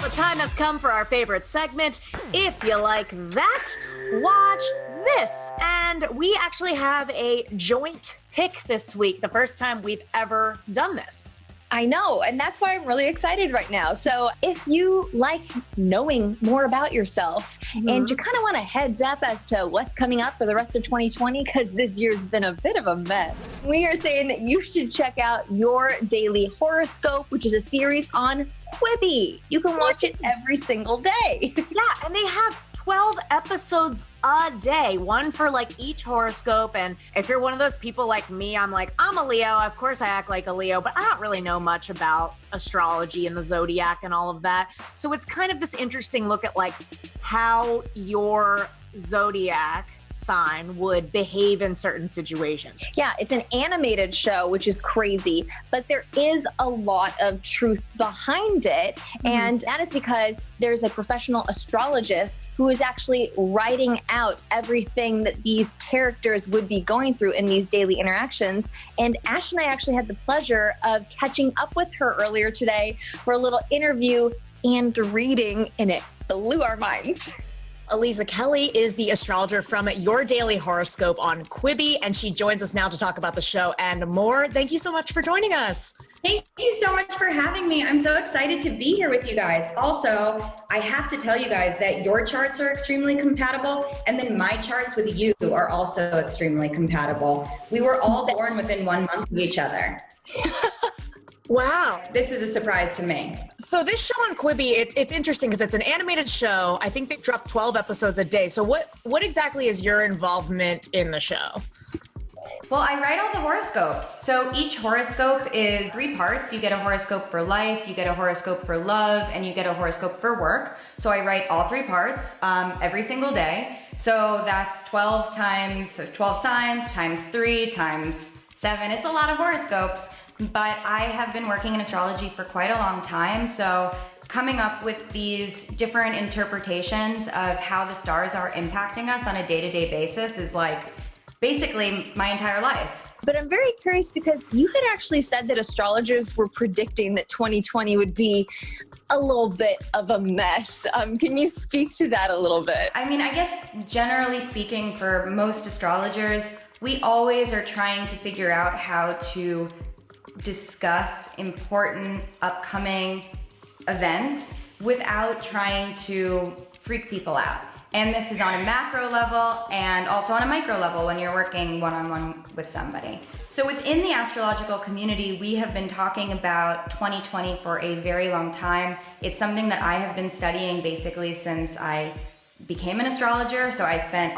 The time has come for our favorite segment. If you like that, watch this. And we actually have a joint pick this week, the first time we've ever done this. I know, and that's why I'm really excited right now. So if you like knowing more about yourself and you kind of want a heads up as to what's coming up for the rest of 2020, because this year's been a bit of a mess, we are saying that you should check out Your Daily Horoscope, which is a series on Quibi. You can watch it every single day. Yeah, and they have 12 episodes a day, one for like each horoscope. And if you're one of those people like me, I'm a Leo. Of course I act like a Leo, but I don't really know much about astrology and the zodiac and all of that. So it's kind of this interesting look at like how your zodiac sign would behave in certain situations. Yeah, it's an animated show, which is crazy, but there is a lot of truth behind it. And that is because there's a professional astrologist who is actually writing out everything that these characters would be going through in these daily interactions. And Ash and I actually had the pleasure of catching up with her earlier today for a little interview and reading, and it blew our minds. Aliza Kelly is the astrologer from Your Daily Horoscope on Quibi, and she joins us now to talk about the show and more. Thank you so much for joining us. Thank you so much for having me. I'm so excited to be here with you guys. Also, I have to tell you guys that your charts are extremely compatible, and then my charts with you are also extremely compatible. We were all born within 1 month of each other. Wow. This is a surprise to me. So this show on Quibi, it's interesting because it's an animated show. I think they drop 12 episodes a day. So what exactly is your involvement in the show? Well, I write all the horoscopes. So each horoscope is 3 parts. You get a horoscope for life, you get a horoscope for love, and you get a horoscope for work. So I write all 3 parts every single day. So that's 12 signs times 3 times 7. It's a lot of horoscopes. But I have been working in astrology for quite a long time, so coming up with these different interpretations of how the stars are impacting us on a day-to-day basis is like basically my entire life. But I'm very curious because you had actually said that astrologers were predicting that 2020 would be a little bit of a mess. Can you speak to that a little bit? I mean, I guess generally speaking, for most astrologers, we always are trying to figure out how to discuss important upcoming events without trying to freak people out. And this is on a macro level and also on a micro level when you're working one-on-one with somebody. So within the astrological community, we have been talking about 2020 for a very long time. It's something that I have been studying basically since I became an astrologer. So I spent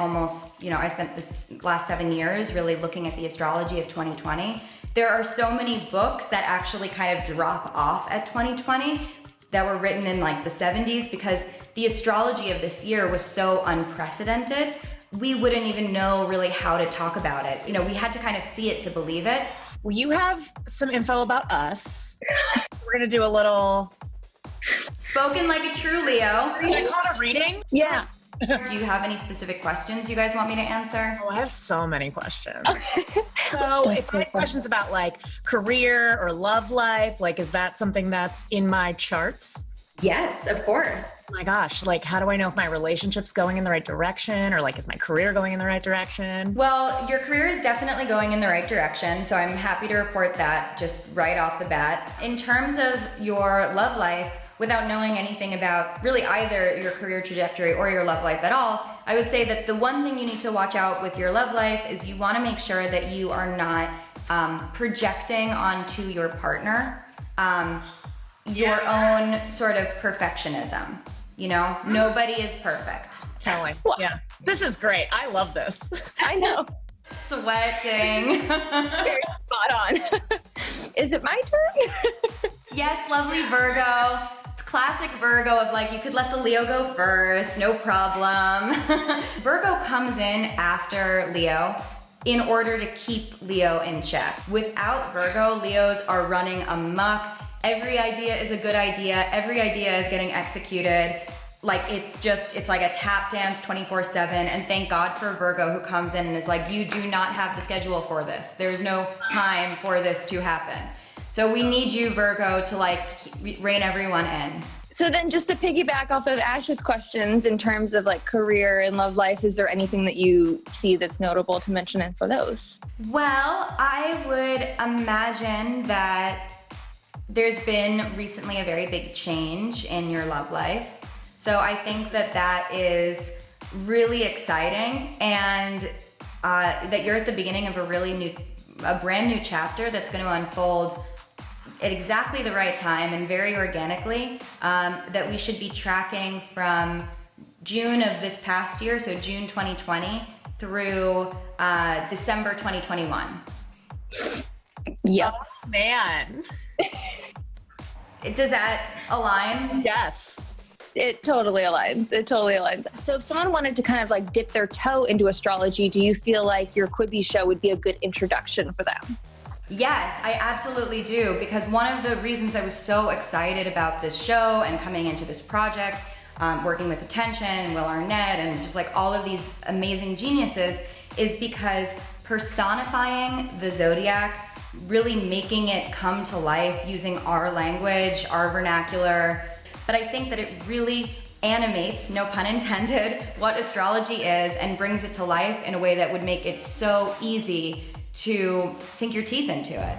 this last 7 years really looking at the astrology of 2020. There are so many books that actually kind of drop off at 2020 that were written in like the 70s because the astrology of this year was so unprecedented. We wouldn't even know really how to talk about it. We had to kind of see it to believe it. Well, you have some info about us. We're going to do a little... Spoken like a true Leo. Can I call it a reading? Yeah. Do you have any specific questions you guys want me to answer? Oh, I have so many questions. So if I have questions about like career or love life, like is that something that's in my charts? Yes, of course. Oh my gosh, like how do I know if my relationship's going in the right direction or like is my career going in the right direction? Well, your career is definitely going in the right direction, so I'm happy to report that just right off the bat. In terms of your love life, without knowing anything about really either your career trajectory or your love life at all, I would say that the one thing you need to watch out with your love life is you want to make sure that you are not projecting onto your partner your own sort of perfectionism. Nobody is perfect. Totally. Yeah. This is great. I love this. I know. Sweating. Very spot on. Is it my turn? Yes, lovely Virgo. Classic Virgo of like, you could let the Leo go first, no problem. Virgo comes in after Leo in order to keep Leo in check. Without Virgo, Leos are running amok. Every idea is a good idea. Every idea is getting executed. Like it's like a tap dance 24/7. And thank God for Virgo who comes in and is like, you do not have the schedule for this. There's no time for this to happen. So we need you, Virgo, to like rein everyone in. So then just to piggyback off of Ash's questions in terms of like career and love life, is there anything that you see that's notable to mention in for those? Well, I would imagine that there's been recently a very big change in your love life. So I think that is really exciting, and that you're at the beginning of a brand new chapter that's going to unfold at exactly the right time and very organically, that we should be tracking from June of this past year, so June 2020 through December 2021. Yep. Oh, man. Does that align? Yes. It totally aligns. It totally aligns. So if someone wanted to kind of like dip their toe into astrology, do you feel like your Quibi show would be a good introduction for them? Yes, I absolutely do, because one of the reasons I was so excited about this show and coming into this project, working with Attention and Will Arnett and just like all of these amazing geniuses, is because personifying the zodiac, really making it come to life using our language, our vernacular. But I think that it really animates, no pun intended, what astrology is and brings it to life in a way that would make it so easy to sink your teeth into it.